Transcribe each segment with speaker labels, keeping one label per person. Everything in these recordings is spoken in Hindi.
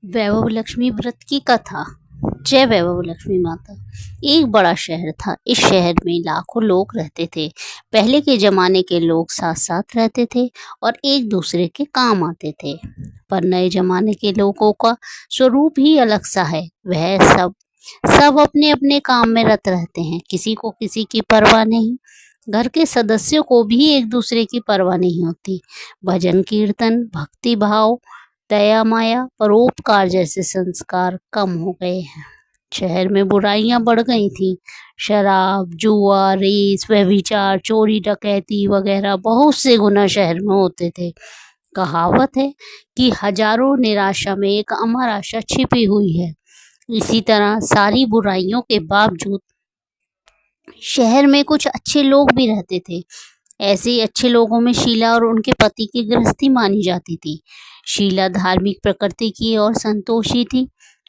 Speaker 1: वैभव लक्ष्मी व्रत की कथा। जय वैभव लक्ष्मी माता। एक बड़ा शहर था। इस शहर में लाखों लोग रहते थे। पहले के जमाने के लोग साथ साथ रहते थे और एक दूसरे के काम आते थे। पर नए जमाने के लोगों का स्वरूप ही अलग सा है। वह सब अपने अपने काम में रत रहते हैं। किसी को किसी की परवाह नहीं। घर के सदस्यों को भी एक दूसरे की परवाह नहीं होती। भजन कीर्तन, भक्ति भाव, दया माया, परोपकार जैसे संस्कार कम हो गए हैं। शहर में बुराइयां बढ़ गई थीं। शराब, जुआ, रेस, व्यभिचार, चोरी डकैती वगैरह बहुत से गुनाह शहर में होते थे। कहावत है कि हजारों निराशा में एक अमर आशा छिपी हुई है। इसी तरह सारी बुराइयों के बावजूद शहर में कुछ अच्छे लोग भी रहते थे। ऐसे ही अच्छे लोगों में शीला और उनके पति की गृहस्थी मानी जाती थी। शीला धार्मिक प्रकृति की और संतोषी थी।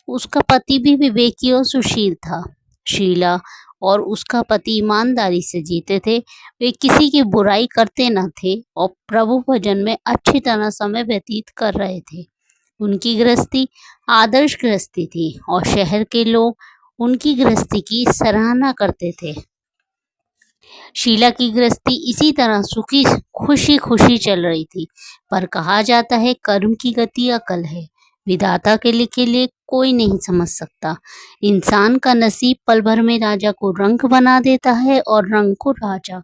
Speaker 1: उसका पति भी विवेकी और सुशील था। शीला और उसका पति ईमानदारी से जीते थे। वे किसी की बुराई करते न थे और प्रभु भजन में अच्छी तरह समय व्यतीत कर रहे थे। उनकी गृहस्थी आदर्श गृहस्थी थी और शहर के लोग उनकी गृहस्थी की सराहना करते थे। शीला की गृहस्थी इसी तरह सुखी खुशी खुशी चल रही थी। पर कहा जाता है कर्म की गति अकल है। विधाता के लिखे लिए कोई नहीं समझ सकता। इंसान का नसीब पल भर में राजा को रंक बना देता है और रंक को राजा।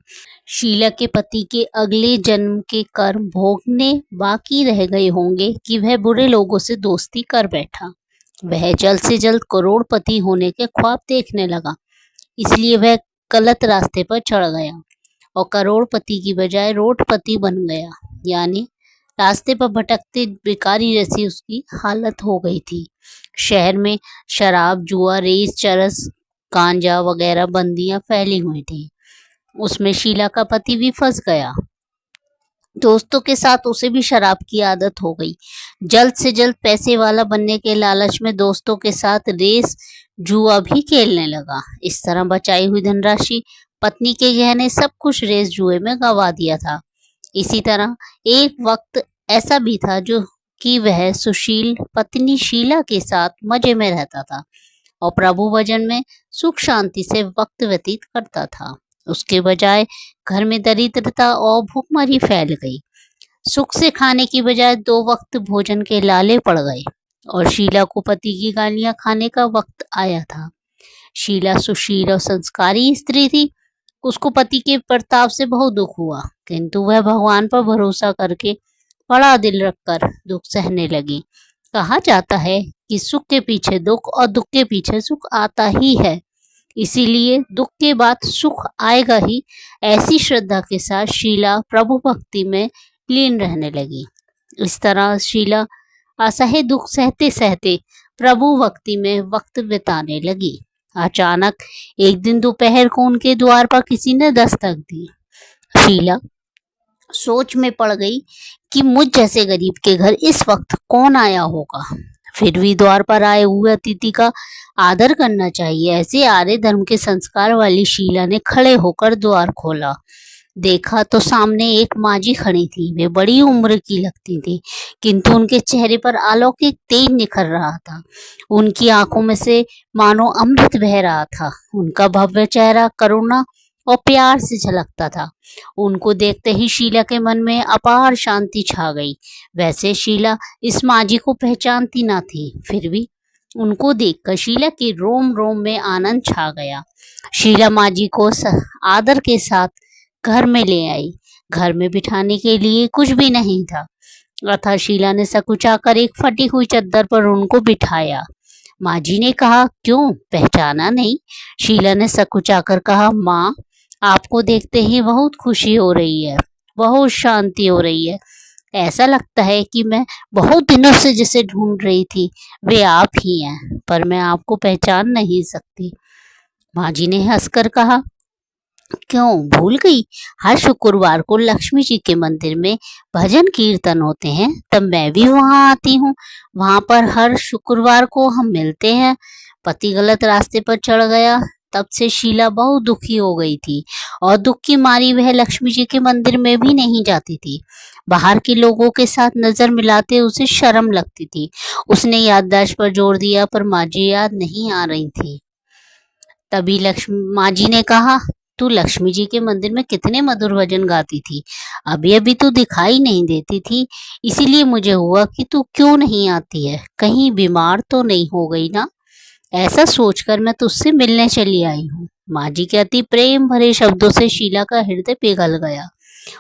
Speaker 1: शीला के पति के अगले जन्म के कर्म भोगने बाकी रह गए होंगे कि वह बुरे लोगों से दोस्ती कर बैठा। वह जल्द से जल्द करोड़पति होने के ख्वाब देखने लगा। इसलिए वह गलत रास्ते पर चढ़ गया और करोड़पति की बजाय रोडपति बन गया। यानी रास्ते पर भटकते भिखारी जैसी उसकी हालत हो गई थी। शहर में शराब, जुआ, रेस, चरस, गांजा वगैरह बंदियां फैली हुई थी। उसमें शीला का पति भी फंस गया। दोस्तों के साथ उसे भी शराब की आदत हो गई। जल्द से जल्द पैसे वाला बनने के लालच में दोस्तों के साथ रेस, जुआ भी खेलने लगा। इस तरह बचाई हुई धनराशि, पत्नी के गहने, सब कुछ रेस जुए में गंवा दिया था। इसी तरह एक वक्त ऐसा भी था जो कि वह सुशील पत्नी शीला के साथ मजे में रहता था और प्रभु भजन में सुख शांति से वक्त व्यतीत करता था। उसके बजाय घर में दरिद्रता और भूखमरी फैल गई। सुख से खाने की बजाय 2 वक्त भोजन के लाले पड़ गए और शीला को पति की गालियां खाने का वक्त आया था। शीला सुशील और संस्कारी स्त्री थी। उसको पति के प्रताप से बहुत दुख हुआ, किंतु वह भगवान पर भरोसा करके बड़ा दिल रखकर दुख सहने लगी। कहा जाता है कि सुख के पीछे दुख और दुख के पीछे सुख आता ही है। इसीलिए दुख के बाद सुख आएगा ही, ऐसी श्रद्धा के साथ शीला प्रभु भक्ति में लीन रहने लगी। इस तरह शीला असह्य दुख सहते सहते प्रभु भक्ति में वक्त बिताने लगी। अचानक एक दिन दोपहर को उनके द्वार पर किसी ने दस्तक दी। शीला सोच में पड़ गई कि मुझ जैसे गरीब के घर इस वक्त कौन आया होगा। फिर भी द्वार पर आए हुए अतिथि का आदर करना चाहिए। ऐसे आर्य धर्म के संस्कार वाली शीला ने खड़े होकर द्वार खोला। देखा तो सामने एक माजी खड़ी थी। वे बड़ी उम्र की लगती थी, किंतु उनके चेहरे पर अलौकिक तेज निखर रहा था। उनकी आंखों में से मानो अमृत बह रहा था। उनका भव्य चेहरा करुणा और प्यार से झलकता था। उनको देखते ही शीला के मन में अपार शांति छा गई। वैसे शीला इस माजी को पहचानती ना थी, फिर भी उनको देखकर शीला के रोम रोम में आनंद छा गया। शीला माजी को आदर के साथ घर में ले आई। घर में बिठाने के लिए कुछ भी नहीं था, अतः शीला ने सकुचाकर एक फटी हुई चद्दर पर उनको बिठाया। माजी ने कहा, क्यों पहचाना नहीं? शीला ने सकुचाकर कहा, माँ, आपको देखते ही बहुत खुशी हो रही है, बहुत शांति हो रही है। ऐसा लगता है कि मैं बहुत दिनों से जिसे ढूंढ रही थी वे आप ही हैं, पर मैं आपको पहचान नहीं सकती। माजी ने हंसकर कहा, क्यों भूल गई? हर शुक्रवार को लक्ष्मी जी के मंदिर में भजन कीर्तन होते हैं, तब मैं भी वहां आती हूँ। वहां पर हर शुक्रवार को हम मिलते हैं। पति गलत रास्ते पर चढ़ गया, तब से शीला बहुत दुखी हो गई थी और दुख की मारी वह लक्ष्मी जी के मंदिर में भी नहीं जाती थी। बाहर के लोगों के साथ नजर मिलाते उसे शर्म लगती थी। उसने याददाश्त पर जोर दिया पर माँ जी याद नहीं आ रही थी। तभी लक्ष्मी माँ जी ने कहा, तू लक्ष्मी जी के मंदिर में कितने मधुर भजन गाती थी, अभी अभी तू दिखाई नहीं देती थी, इसीलिए मुझे हुआ कि तू क्यों नहीं आती है, कहीं बीमार तो नहीं हो गई ना। ऐसा सोचकर मैं तुझसे मिलने चली आई हूँ। माँ जी के अति प्रेम भरे शब्दों से शीला का हृदय पिघल गया।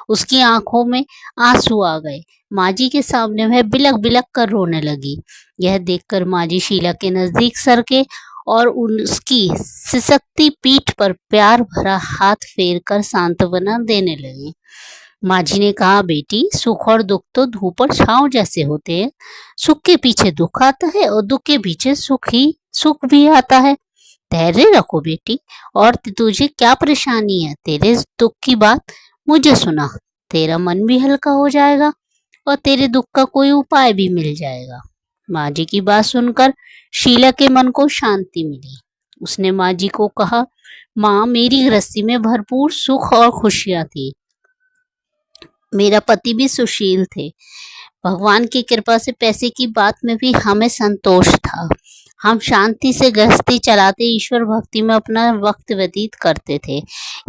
Speaker 1: उसकी आंखों में आंसू आ गए। माँ जी के सामने वह बिलक बिलक कर रोने लगी। यह देखकर माँ जी शीला के नजदीक सरके और उसकी सिसकती पीठ पर प्यार भरा हाथ फेर कर सांत्वना देने लगे। माँ जी ने कहा, बेटी, सुख और दुख तो धूप और छांव जैसे होते हैं। सुख के पीछे दुख आता है और दुख के पीछे सुख भी आता है। धैर्य रखो बेटी। और तुझे क्या परेशानी है? तेरे दुख की बात मुझे सुना, तेरा मन भी हल्का हो जाएगा और तेरे दुख का कोई उपाय भी मिल जाएगा। माँ जी की बात सुनकर शीला के मन को शांति मिली। उसने माँ जी को कहा, माँ, मेरी गृहस्थी में भरपूर सुख और खुशियां थी। मेरा पति भी सुशील थे। भगवान की कृपा से पैसे की बात में भी हमें संतोष था। हम शांति से गृहस्थी चलाते ईश्वर भक्ति में अपना वक्त व्यतीत करते थे।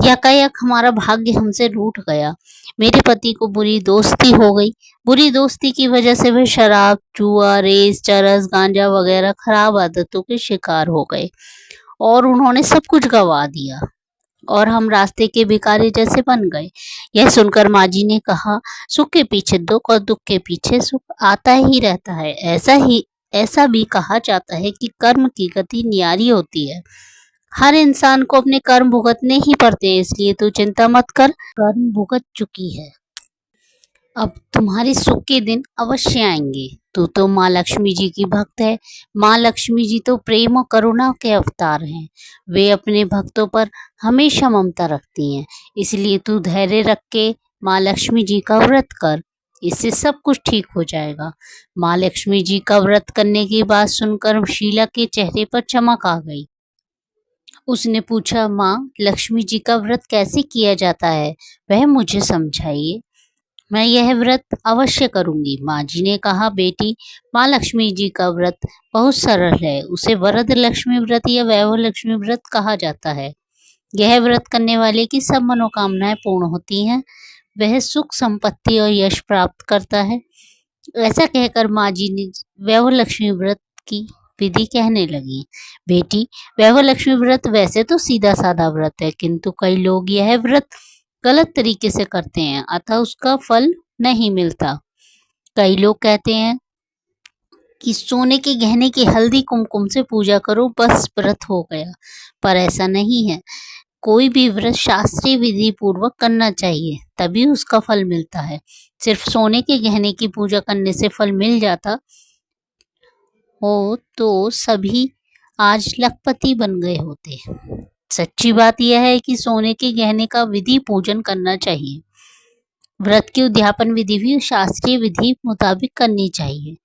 Speaker 1: यकायक हमारा भाग्य हमसे रूठ गया। मेरे पति को बुरी दोस्ती हो गई। बुरी दोस्ती की वजह से वे शराब, जुआ, रेस, चरस, गांजा वगैरह खराब आदतों के शिकार हो गए और उन्होंने सब कुछ गंवा दिया और हम रास्ते के भिखारी जैसे बन गए। यह सुनकर माँ जी ने कहा, सुख के पीछे दुख और दुख के पीछे सुख आता ही रहता है। ऐसा भी कहा जाता है कि कर्म की गति न्यारी होती है। हर इंसान को अपने कर्म भुगतने ही पड़ते हैं, इसलिए तू चिंता मत कर, कर्म भुगत चुकी है। अब तुम्हारे सुख के दिन अवश्य आएंगे। तू तो माँ लक्ष्मी जी की भक्त है। माँ लक्ष्मी जी तो प्रेम और करुणा के अवतार हैं। वे अपने भक्तों पर हमेशा ममता रखती हैं। इसलिए तू धैर्य रख के माँ लक्ष्मी जी का व्रत कर, इससे सब कुछ ठीक हो जाएगा। माँ लक्ष्मी जी का व्रत करने की बात सुनकर शीला के चेहरे पर चमक आ गई। उसने पूछा, माँ, लक्ष्मी जी का व्रत कैसे किया जाता है, वह मुझे समझाइए। मैं यह व्रत अवश्य करूंगी। माँ जी ने कहा, बेटी, माँ लक्ष्मी जी का व्रत बहुत सरल है। उसे वरद लक्ष्मी व्रत या वैभव लक्ष्मी व्रत कहा जाता है। यह व्रत करने वाले की सब मनोकामनाएं पूर्ण होती हैं। वह सुख, संपत्ति और यश प्राप्त करता है। ऐसा कहकर माँ जी ने वैभव लक्ष्मी व्रत की विधि कहने लगी। बेटी, वैभव लक्ष्मी व्रत वैसे तो सीधा साधा व्रत है, किंतु कई लोग यह व्रत गलत तरीके से करते हैं, अतः उसका फल नहीं मिलता। कई लोग कहते हैं कि सोने के गहने की हल्दी कुमकुम से पूजा करो, बस व्रत हो गया, पर ऐसा नहीं है। कोई भी व्रत शास्त्रीय विधि पूर्वक करना चाहिए, तभी उसका फल मिलता है। सिर्फ सोने के गहने की पूजा करने से फल मिल जाता हो तो सभी आज लखपति बन गए होते। सच्ची बात यह है कि सोने के गहने का विधि पूजन करना चाहिए। व्रत की उद्यापन विधि भी शास्त्रीय विधि मुताबिक करनी चाहिए,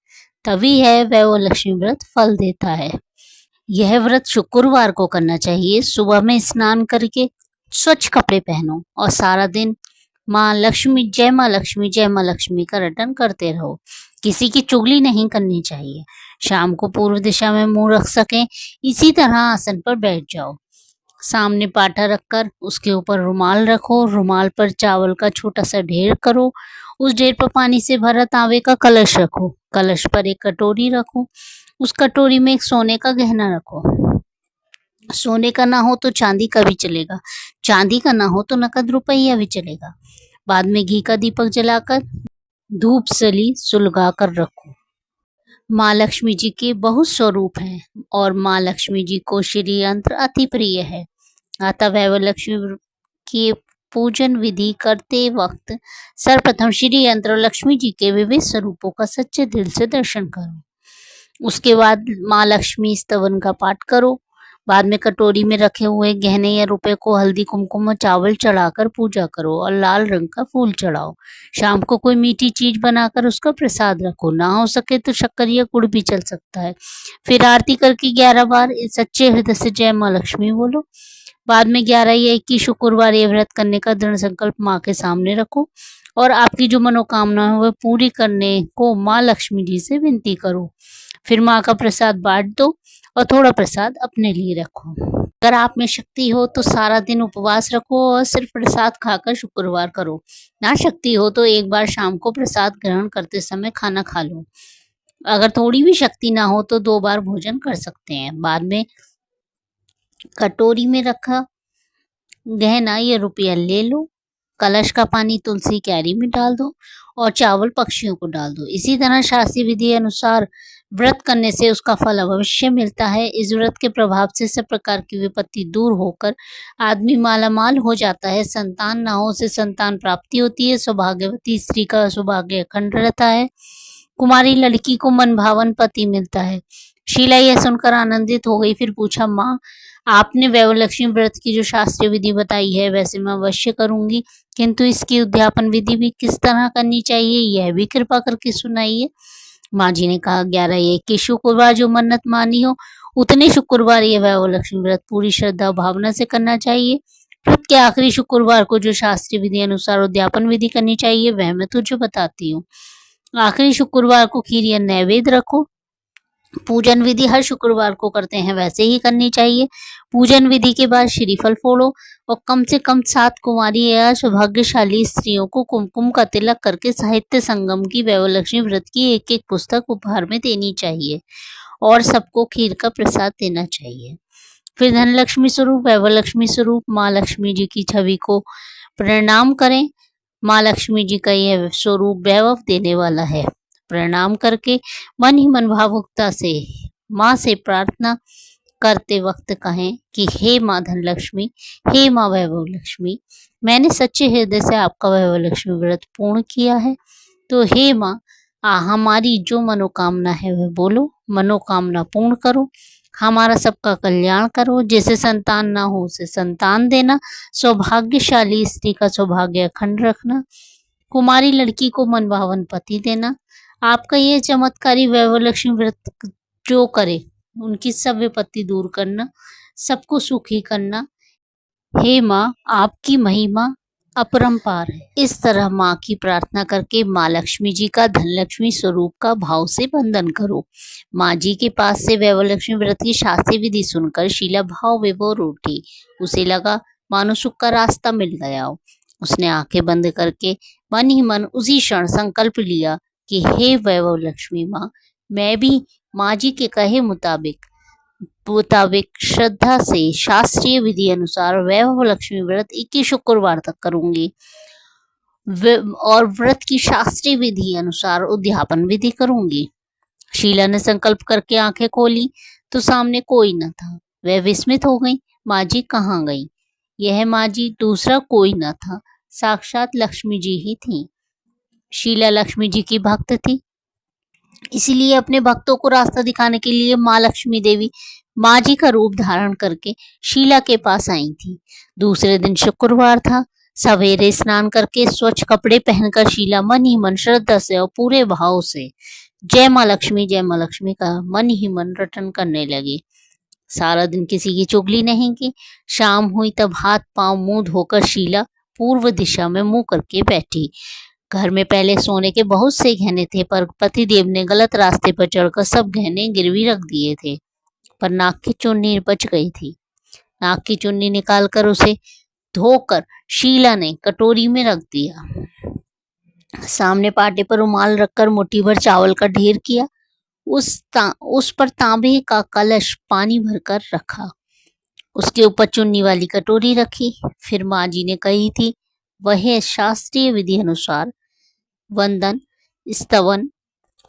Speaker 1: तभी है वैभव लक्ष्मी व्रत फल देता है। यह व्रत शुक्रवार को करना चाहिए। सुबह में स्नान करके स्वच्छ कपड़े पहनो और सारा दिन माँ लक्ष्मी, जय माँ लक्ष्मी, जय माँ लक्ष्मी का रटन करते रहो। किसी की चुगली नहीं करनी चाहिए। शाम को पूर्व दिशा में मुंह रख सकें, इसी तरह आसन पर बैठ जाओ। सामने पाटा रखकर उसके ऊपर रुमाल रखो। रुमाल पर चावल का छोटा सा ढेर करो। उस ढेर पर पानी से भरा तांबे का कलश रखो। कलश पर एक कटोरी रखो। उस कटोरी में एक सोने का गहना रखो। सोने का ना हो तो चांदी का भी चलेगा। चांदी का ना हो तो नकद रुपया भी चलेगा। बाद में घी का दीपक जलाकर धूप सली सुलगा कर रखो। माँ लक्ष्मी जी के बहुत स्वरूप हैं और माँ लक्ष्मी जी को श्री यंत्र अति प्रिय है। अतः वैभव लक्ष्मी की पूजन विधि करते वक्त सर्वप्रथम श्री यंत्र और लक्ष्मी जी के विविध स्वरूपों का सच्चे दिल से दर्शन करो। उसके बाद माँ लक्ष्मी स्तवन का पाठ करो। बाद में कटोरी में रखे हुए गहने या रुपए को हल्दी, कुमकुम और चावल चढ़ाकर पूजा करो और लाल रंग का फूल चढ़ाओ। शाम को कोई मीठी चीज बनाकर उसका प्रसाद रखो। ना हो सके तो शक्कर या गुड़ भी चल सकता है। फिर आरती करके 11 बार सच्चे हृदय से जय माँ लक्ष्मी बोलो। बाद में 11 या 21 शुक्रवार ये व्रत करने का दृढ़ संकल्प माँ के सामने रखो और आपकी जो मनोकामना है वह पूरी करने को माँ लक्ष्मी जी से विनती करो। फिर माँ का प्रसाद बांट दो और थोड़ा प्रसाद अपने लिए रखो। अगर आप में शक्ति हो तो सारा दिन उपवास रखो और सिर्फ प्रसाद खाकर शुक्रवार करो। ना शक्ति हो तो एक बार शाम को प्रसाद ग्रहण करते समय खाना खा लो। अगर थोड़ी भी शक्ति ना हो तो 2 बार भोजन कर सकते हैं। बाद में कटोरी में रखा गहना या रुपया ले लो, कलश का पानी तुलसी क्यारी में डाल दो और चावल पक्षियों को डाल दो। इसी तरह शास्त्रीय विधि अनुसार व्रत करने से उसका फल अवश्य मिलता है। इस व्रत के प्रभाव से सब प्रकार की विपत्ति दूर होकर आदमी मालामाल हो जाता है। संतान ना हो से संतान प्राप्ति होती है। सौभाग्यवती स्त्री का सौभाग्य अखंड रहता है। कुमारी लड़की को मनभावन पति मिलता है। शीला यह सुनकर आनंदित हो गई। फिर पूछा, माँ आपने वैवलक्ष्मी व्रत की जो शास्त्रीय विधि बताई है वैसे मैं अवश्य करूंगी, किंतु इसकी उद्यापन विधि भी किस तरह करनी चाहिए यह भी कृपा करके सुनाइए। माँ जी ने कहा, 11 या 21 शुक्रवार जो मन्नत मानी हो उतने शुक्रवार ये वैवलक्ष्मी व्रत पूरी श्रद्धा भावना से करना चाहिए। व्रत के आखिरी शुक्रवार को जो शास्त्रीय विधि अनुसार उद्यापन विधि करनी चाहिए वह मैं तुझे बताती हूँ। आखिरी शुक्रवार को खीर या नैवेद्य रखो। पूजन विधि हर शुक्रवार को करते हैं वैसे ही करनी चाहिए। पूजन विधि के बाद श्रीफल फोड़ो और कम से कम 7 कुमारी या सौभाग्यशाली स्त्रियों को कुमकुम का तिलक करके साहित्य संगम की वैवलक्ष्मी व्रत की एक एक पुस्तक उपहार में देनी चाहिए और सबको खीर का प्रसाद देना चाहिए। फिर धनलक्ष्मी स्वरूप वैवलक्ष्मी स्वरूप माँ लक्ष्मी जी की छवि को प्रणाम करें। माँ लक्ष्मी जी का यह स्वरूप वैभव देने वाला है। प्रणाम करके मन ही मन भावुकता से माँ से प्रार्थना करते वक्त कहें कि हे माँ धनलक्ष्मी, हे माँ वैभव लक्ष्मी, मैंने सच्चे हृदय से आपका वैभव लक्ष्मी व्रत पूर्ण किया है, तो हे माँ हमारी जो मनोकामना है वह बोलो, मनोकामना पूर्ण करो, हमारा सबका कल्याण करो। जैसे संतान ना हो उसे संतान देना, सौभाग्यशाली स्त्री का सौभाग्य अखंड रखना, कुमारी लड़की को मनभावन पति देना। आपका ये चमत्कारी वैभवलक्ष्मी व्रत जो करे उनकी सब विपत्ति दूर करना, सबको सुखी करना। हे माँ आपकी महिमा अपरंपार है। इस तरह माँ की प्रार्थना करके माँ लक्ष्मी जी का धनलक्ष्मी स्वरूप का भाव से वंदन करो। माँ जी के पास से वैभवलक्ष्मी व्रत की शास्त्रीय विधि सुनकर शीला भाव विभोर उठी। उसे लगा मानो सुख का रास्ता मिल गया हो। उसने आंखें बंद करके मन ही मन उसी क्षण संकल्प लिया कि हे वैभव लक्ष्मी माँ, मैं भी माँ जी के कहे मुताबिक श्रद्धा से शास्त्रीय विधि अनुसार वैभव लक्ष्मी व्रत 21 शुक्रवार तक करूंगी और व्रत की शास्त्रीय विधि अनुसार उद्यापन विधि करूंगी। शीला ने संकल्प करके आंखें खोली तो सामने कोई न था। वह विस्मित हो गई। माँ जी कहाँ गई? यह माँ जी दूसरा कोई न था, साक्षात लक्ष्मी जी ही थी। शीला लक्ष्मी जी की भक्त थी, इसलिए अपने भक्तों को रास्ता दिखाने के लिए माँ लक्ष्मी देवी माँ जी का रूप धारण करके शीला के पास आई थी। दूसरे दिन शुक्रवार था। सवेरे स्नान करके स्वच्छ कपड़े पहनकर शीला मन ही मन श्रद्धा से और पूरे भाव से जय माँ लक्ष्मी का मन ही मन रटन करने लगी। सारा दिन किसी की चुगली नहीं की। शाम हुई तब हाथ पांव मुंह धोकर शीला पूर्व दिशा में मुंह करके बैठी। घर में पहले सोने के बहुत से गहने थे, पर पतिदेव ने गलत रास्ते पर चढ़कर सब गहने गिरवी रख दिए थे। पर नाक की चुन्नी बच गई थी। नाक की चुन्नी निकालकर उसे धोकर शीला ने कटोरी में रख दिया। सामने पाटे पर रुमाल रखकर मुट्ठी भर चावल का ढेर किया। उस पर तांबे का कलश पानी भरकर रखा। उसके ऊपर चुन्नी वाली कटोरी रखी। फिर माँ जी ने कही थी वह शास्त्रीय विधि अनुसार वंदन, स्तवन,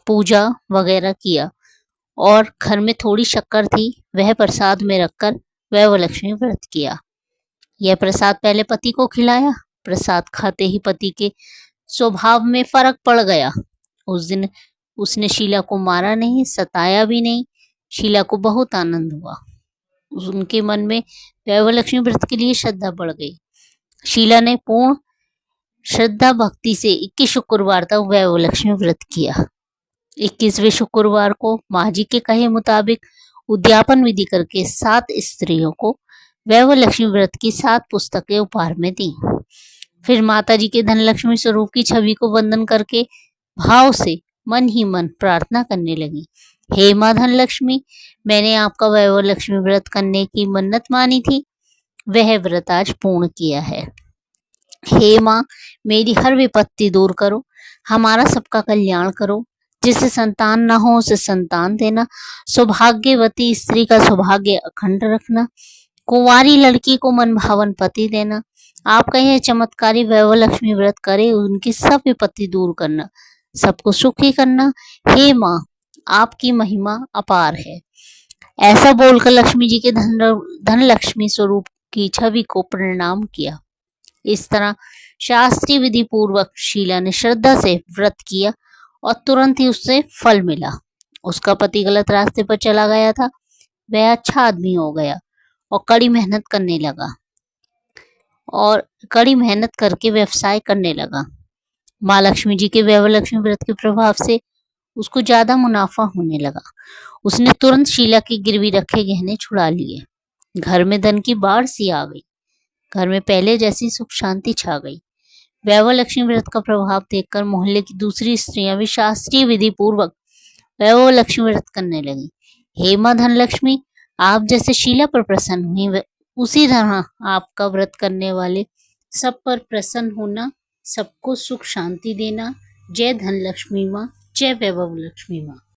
Speaker 1: पूजा वगैरह किया और घर में थोड़ी शक्कर थी वह प्रसाद में रखकर वैभवलक्ष्मी व्रत किया। यह प्रसाद पहले पति को खिलाया। प्रसाद खाते ही पति के स्वभाव में फर्क पड़ गया। उस दिन उसने शीला को मारा नहीं, सताया भी नहीं। शीला को बहुत आनंद हुआ। उनके मन में वैभवलक्ष्मी व्रत के लिए श्रद्धा बढ़ गई। शीला ने पूर्ण श्रद्धा भक्ति से 21 शुक्रवार तक वैभवलक्ष्मी व्रत किया। 21वें शुक्रवार को माँ जी के कहे मुताबिक उद्यापन विधि करके 7 स्त्रियों को वैभव लक्ष्मी व्रत की 7 पुस्तकें उपहार में दी। फिर माता जी के धनलक्ष्मी स्वरूप की छवि को वंदन करके भाव से मन ही मन प्रार्थना करने लगी। हे माँ धनलक्ष्मी, मैंने आपका वैभव लक्ष्मी व्रत करने की मन्नत मानी थी, वह व्रत आज पूर्ण किया है। हे माँ, मेरी हर विपत्ति दूर करो, हमारा सबका कल्याण करो, जिसे संतान न हो उसे संतान देना, सौभाग्यवती स्त्री का सौभाग्य अखंड रखना, कुंवारी लड़की को मन भावन पति देना। आपका यह चमत्कारी वैभव लक्ष्मी व्रत करे, उनकी सब विपत्ति दूर करना, सबको सुखी करना। हे माँ, आपकी महिमा अपार है। ऐसा बोलकर लक्ष्मी जी के धन लक्ष्मी स्वरूप की छवि को प्रणाम किया। इस तरह शास्त्रीय विधि पूर्वक शीला ने श्रद्धा से व्रत किया और तुरंत ही उससे फल मिला। उसका पति गलत रास्ते पर चला गया था, वह अच्छा आदमी हो गया और कड़ी मेहनत करके व्यवसाय करने लगा। माँ लक्ष्मी जी के वैभव लक्ष्मी व्रत के प्रभाव से उसको ज्यादा मुनाफा होने लगा। उसने तुरंत शीला की गिरवी रखे गहने छुड़ा लिए। घर में धन की बाढ़ सी आ गई। घर में पहले जैसी सुख शांति छा गई। वैभव लक्ष्मी व्रत का प्रभाव देखकर मोहल्ले की दूसरी स्त्रियां भी शास्त्रीय विधि पूर्वक वैभव लक्ष्मी व्रत करने लगी। हे माँ धनलक्ष्मी, आप जैसे शीला पर प्रसन्न हुई, उसी तरह आपका व्रत करने वाले सब पर प्रसन्न होना, सबको सुख शांति देना। जय धनलक्ष्मी माँ, जय वैभव लक्ष्मी माँ।